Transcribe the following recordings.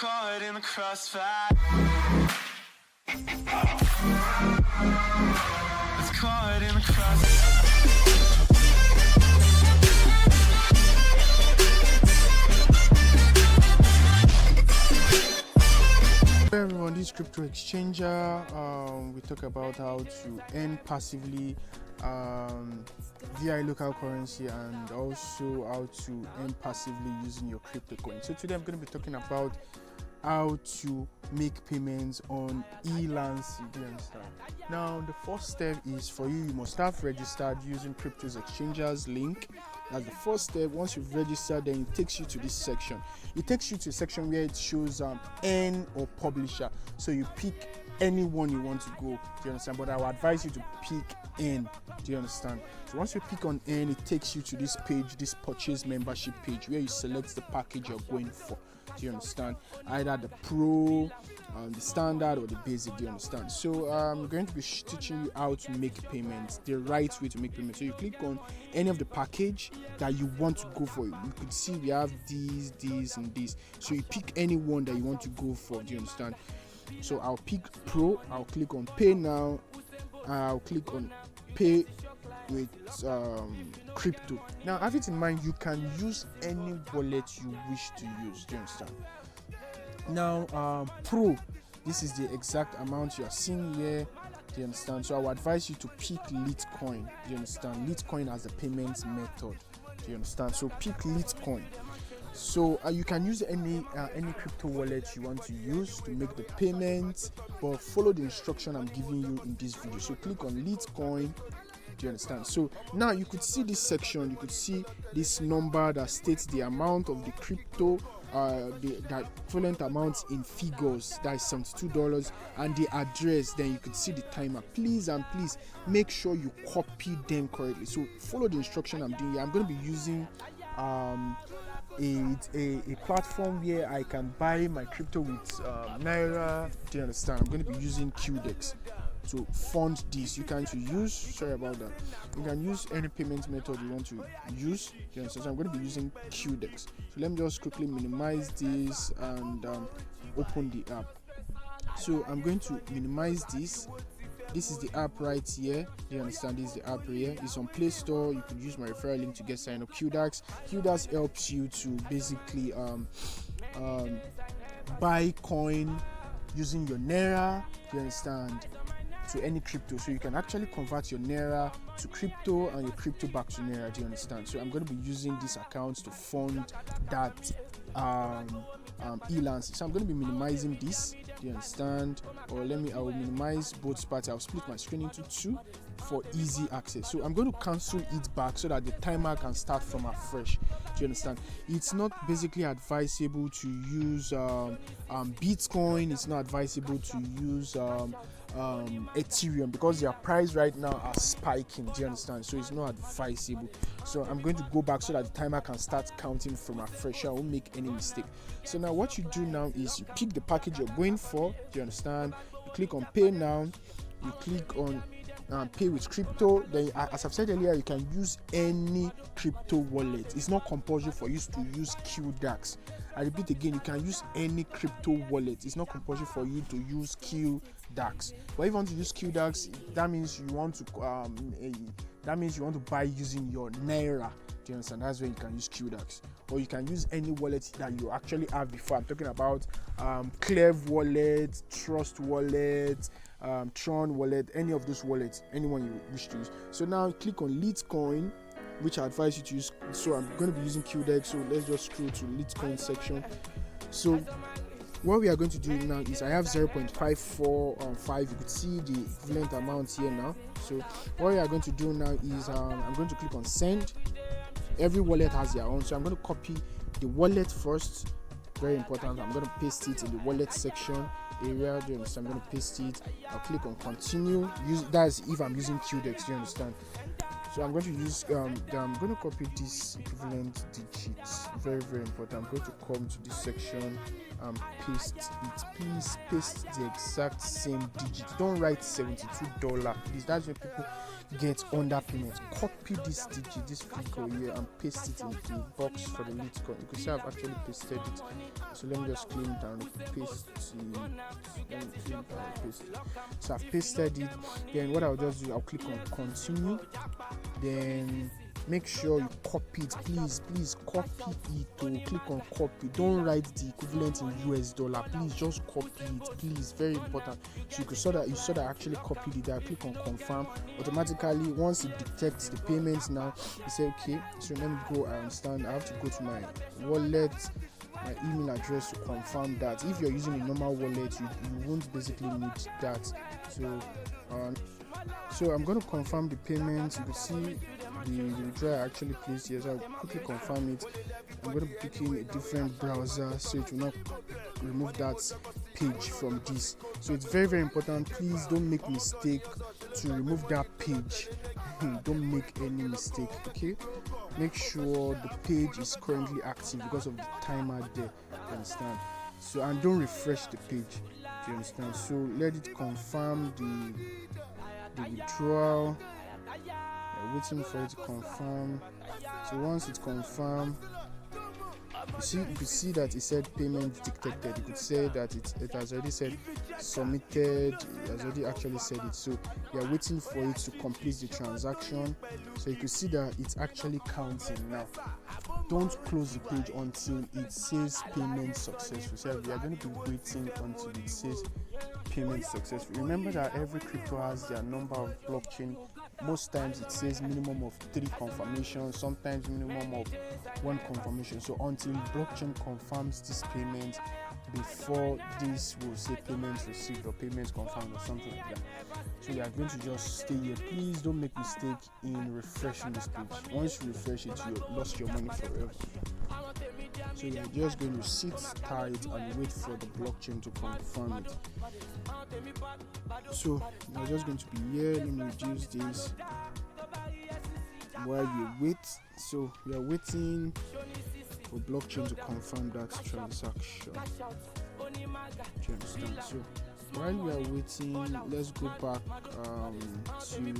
caught in the crossfire. It's caught in the crossfire. Hey everyone, this is Crypto Exchanger. We talk about how to earn passively via local currency and also how to earn passively using your crypto coin. So today I'm going to be talking about how to make payments on Elancie. Do you understand? Now the first step is for you must have registered using Crypto's Exchanger's link. That's the first step. Once you've registered, then it takes you to this section. It takes you to a section where it shows earn or publisher. So you pick any one you want to go. Do you understand? But I would advise you to pick earn. Do you understand? So once you pick on earn, it takes you to this page, this purchase membership page, where you select the package you're going for. Do you understand? Either the pro, the standard, or the basic. Do you understand? So I'm going to be teaching you how to make payments, the right way to make payments. So you click on any of the package that you want to go for. You could see we have these, and these. So you pick any one that you want to go for. Do you understand? So I'll pick pro. I'll click on pay now. I'll click on pay with crypto. Now have it in mind, you can use any wallet you wish to use. Do you understand? Now pro, this is the exact amount you are seeing here. Do you understand? So I would advise you to pick Litecoin. Do you understand? Litecoin as the payment method. Do you understand? So pick Litecoin. So you can use any crypto wallet you want to use to make the payments, but follow the instruction I'm giving you in this video. So click on Litecoin. Do you understand? So now you could see this section. You could see this number that states the amount of the crypto, the equivalent amount in figures, that is $72, and the address. Then you could see the timer. Please make sure you copy them correctly. So follow the instruction I'm doing here. I'm going to be using a platform where I can buy my crypto with Naira. Do you understand? I'm going to be using QDEX to fund this. You can use, sorry about that, you can use any payment method you want to use. Do you understand? So I'm going to be using QDEX. So let me just quickly minimize this and open the app. So I'm going to minimize this. This is the app right here. Do you understand? This is the app here. It's on Play Store. You could use my referral link to get signed up. QDAX helps you to basically buy coin using your Naira. Do you understand? To any crypto. So you can actually convert your Naira to crypto and your crypto back to Naira. Do you understand? So I'm going to be using these accounts to fund that Elancie. So I'm going to be minimizing this. Do you understand? Or I will minimize both parts. I'll split my screen into two for easy access. So I'm going to cancel it back so that the timer can start from afresh. Do you understand? It's not basically advisable to use Bitcoin. It's not advisable to use Ethereum because their price right now are spiking. Do you understand? So it's not advisable. So I'm going to go back so that the timer can start counting from afresh. I won't make any mistake. So now what you do now is you pick the package you're going for. Do you understand? You click on pay now. You click on pay with crypto. Then as I've said earlier, you can use any crypto wallet. It's not compulsory for you to use QDAX. I repeat again, you can use any crypto wallet. It's not compulsory for you to use QDAX. But if you want to use QDAX, that means you want to buy using your Naira. Do you understand? That's where you can use QDAX. Or you can use any wallet that you actually have before. I'm talking about Clev wallet, Trust wallet, Tron wallet, any of those wallets, anyone you wish to use. So now click on Litecoin, which I advise you to use. So I'm going to be using QDEX. So let's just scroll to Litecoin section. So what we are going to do now is I have 0.545. You could see the equivalent amount here now. So what we are going to do now is I'm going to click on send. Every wallet has their own. So I'm going to copy the wallet first. Very important. I'm going to paste it in the wallet section area. Do you understand? I'm going to paste it. I'll click on continue. That's if I'm using QDEX. Do you understand? So I'm going to use I'm going to copy this equivalent digits. Very important. I'm going to come to this section and paste it. Please paste the exact same digit. Don't write $72, please. That's where people get underpayments. Copy this digit, this figure here, and paste it in the box for the Litecoin. You can see I've actually pasted it. So let me just clean it and paste it. So I've pasted it. Then what I'll just do, I'll click on continue. Then make sure you copy it. Please copy it. Click on copy. Don't write the equivalent in US dollar. Please just copy it. Please, very important. So you saw that I actually copied it. I click on confirm. Automatically, once it detects the payments now, you say okay. So let me go. I understand. I have to go to my wallet, my email address to confirm that. If you're using a normal wallet, you won't basically need that. So I'm going to confirm the payments. You can see the withdrawal I actually placed here, so I'll quickly confirm it. I'm going to be picking a different browser so it will not remove that page from this. So it's very important. Please don't make mistake to remove that page. Don't make any mistake, okay? Make sure the page is currently active because of the timer there, you understand? So, and don't refresh the page, you understand? So let it confirm the withdrawal. We're waiting for it to confirm. So once it's confirmed, you could see that it said payment detected. You could say that it has already said submitted. It has already actually said it. So we are waiting for it to complete the transaction. So you can see that it's actually counting now. Don't close the page until it says payment successful. So we are going to be waiting until it says payment successful. Remember that every crypto has their number of blockchain. Most times it says minimum of 3 confirmations, sometimes minimum of 1 confirmation. So until blockchain confirms this payment, before this will say payment received or payment confirmed or something like that. So you are going to just stay here. Please don't make mistake in refreshing this page. Once you refresh it, you lost your money forever. So you're just going to sit tight and wait for the blockchain to confirm it. So you're just going to be here. Let me reduce this while you wait. So we are waiting for blockchain to confirm that transaction. Do you understand? So while we are waiting, let's go back to the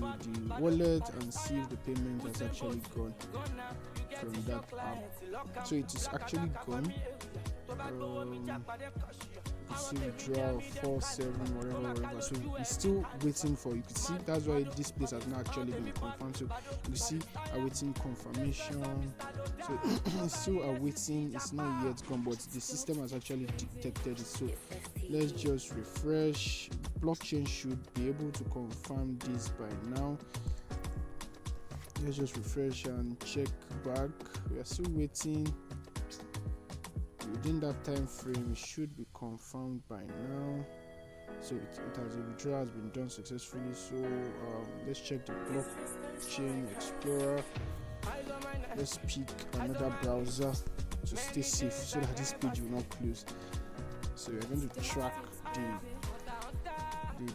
wallet and see if the payment has actually gone from that app. So it is actually gone. You can see withdrawal 47 whatever. So it's still waiting for, you can see that's why this place has not actually been confirmed. So you see awaiting confirmation. So it's still awaiting, it's not yet gone, but the system has actually detected it. So let's just refresh. Blockchain should be able to confirm this by now. Let's just refresh and check back. We are still waiting. Within that time frame, it should be confirmed by now. So it has, a withdrawal has been done successfully. So let's check the blockchain explorer. Let's pick another browser to stay safe so that this page will not close. So we're going to track the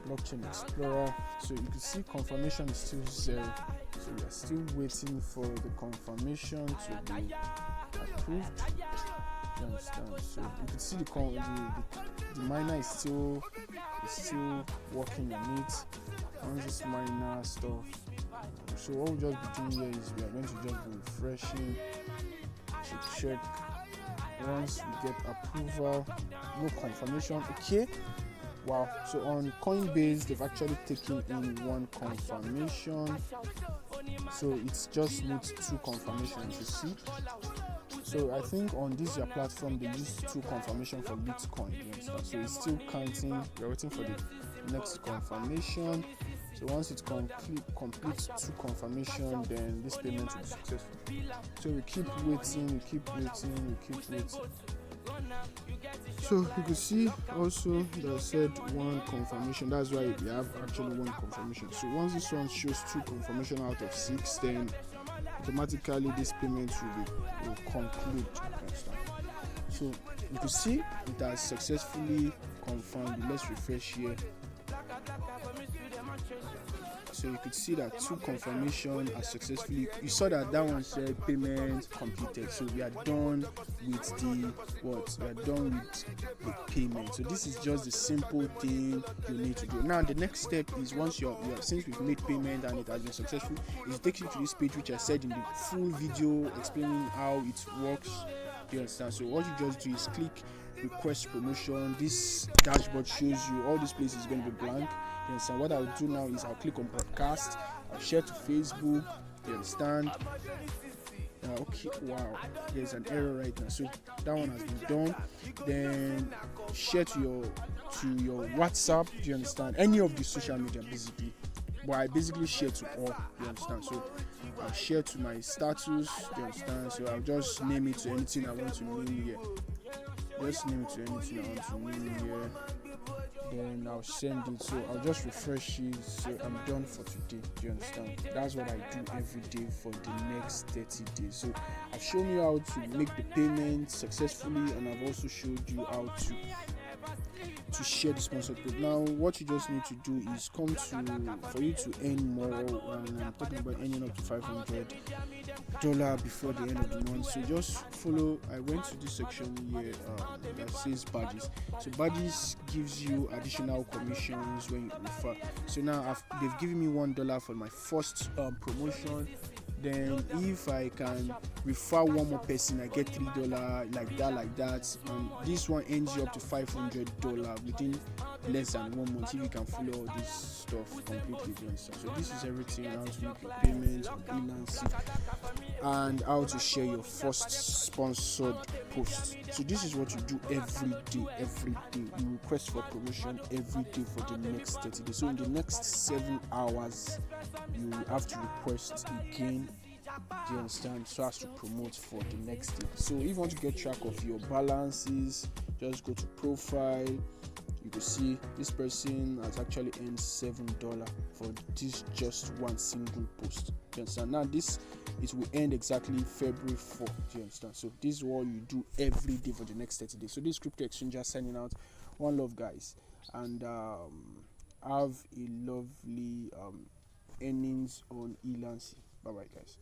blockchain explorer. So you can see confirmation is still 0. So we are still waiting for the confirmation to be approved. You understand? So you can see the miner is still working on it. On this miner stuff. So what we'll just be doing here is we are going to just be refreshing to check. Once we get approval, no confirmation. Okay. Wow. So on Coinbase, they've actually taken in 1 confirmation. So it just needs 2 confirmations. You see. So I think on this platform they use 2 confirmation for Bitcoin. You understand? So it's still counting. We're waiting for the next confirmation. So once it completes 2 confirmation, then this payment will be successful. So we keep waiting. So you can see also that said 1 confirmation. That's why we have actually 1 confirmation. So once this one shows 2 confirmation out of 6, then automatically this payment will conclude. So you can see it has successfully confirmed. Let's refresh here. So you could see that 2 confirmation are successfully. You saw that one said payment completed. So we are done with the what? We are done with the payment. So this is just the simple thing you need to do. Now the next step is once you're since we've made payment and it has been successful, it takes you to this page which I said in the full video explaining how it works. You understand? So what you just do is click request promotion. This dashboard shows you all these places going to be blank. You understand? What I'll do now is I'll click on broadcast, I'll share to Facebook. You understand? Okay, wow, there's an error right now, so that one has been done. Then share to your WhatsApp. Do you understand? Any of the social media basically, but I basically share to all. You understand? So I'll share to my status. Do you understand? So I'll just name it to anything I want to name here. Just name it to anything I want to name here. Then I'll send it. So I'll just refresh it. So I'm done for today. Do you understand? That's what I do every day for the next 30 days. So I've shown you how to make the payment successfully, and I've also showed you how to share the sponsored code. Now what you just need to do is come to, for you to earn more, and I'm talking about earning up to $500 before the end of the month. So just follow. I went to this section here that says badges. So badges gives you additional commissions when you refer. So now they've given me $1 for my first promotion. Then if I can refer one more person, I get $3 like that. This one ends you up to $500 within less than 1 month if you can follow all this stuff completely. So this is everything: how to make your payments on Elancie and how to share your first sponsored post. So this is what you do every day. You request for promotion every day for the next 30 days. So in the next 7 hours you have to request again. Do you understand? So as to promote for the next day. So if you want to get track of your balances, just go to profile. You can see this person has actually earned $7 for this just one single post. Do you understand? Now it will end exactly February 4th. Do you understand? So this is what you do every day for the next 30 days. So this crypto exchanger signing out. One love, guys, and have a lovely earnings on Elancie. Bye bye, guys.